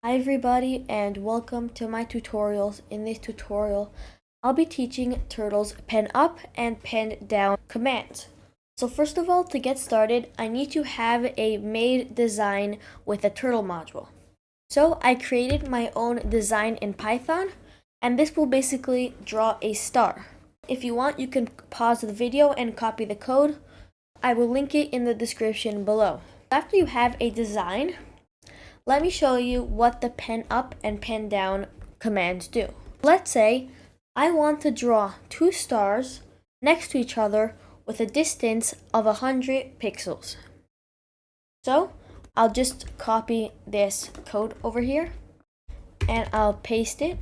Hi everybody and welcome to my tutorials. In this tutorial, I'll be teaching Turtle's pen up and pen down commands. So first of all, to get started, I need to have a made design with a Turtle module. So I created my own design in Python, and this will basically draw a star. If you want, you can pause the video and copy the code. I will link it in the description below. After you have a design, let me show you what the pen up and pen down commands do. Let's say I want to draw two stars next to each other with a distance of 100 pixels. So I'll just copy this code over here and I'll paste it.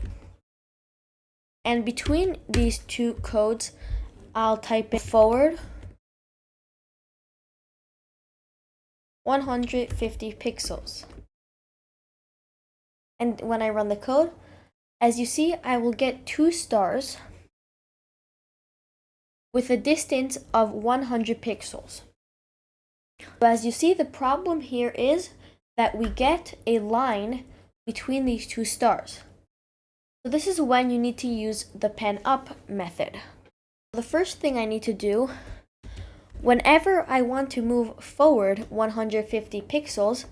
And between these two codes, I'll type in forward 150 pixels. And when I run the code, as you see, I will get two stars with a distance of 100 pixels. But as you see, the problem here is that we get a line between these two stars. So this is when you need to use the pen up method. The first thing I need to do, whenever I want to move forward 150 pixels,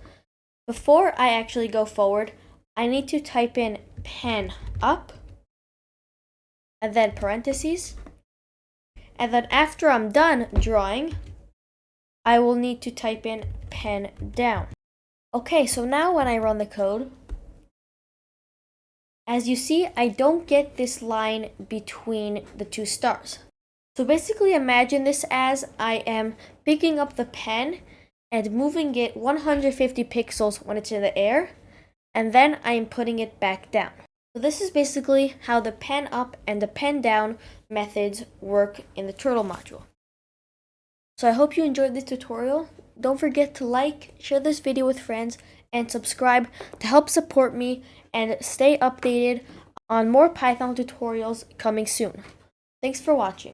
before I actually go forward, I need to type in pen up and then parentheses. And then after I'm done drawing, I will need to type in pen down. Okay, so now when I run the code, as you see, I don't get this line between the two stars. So basically imagine this as I am picking up the pen and moving it 150 pixels when it's in the air, and then I am putting it back down. So this is basically how the pen up and the pen down methods work in the Turtle module. So I hope you enjoyed this tutorial. Don't forget to like, share this video with friends, and subscribe to help support me and stay updated on more Python tutorials coming soon. Thanks for watching.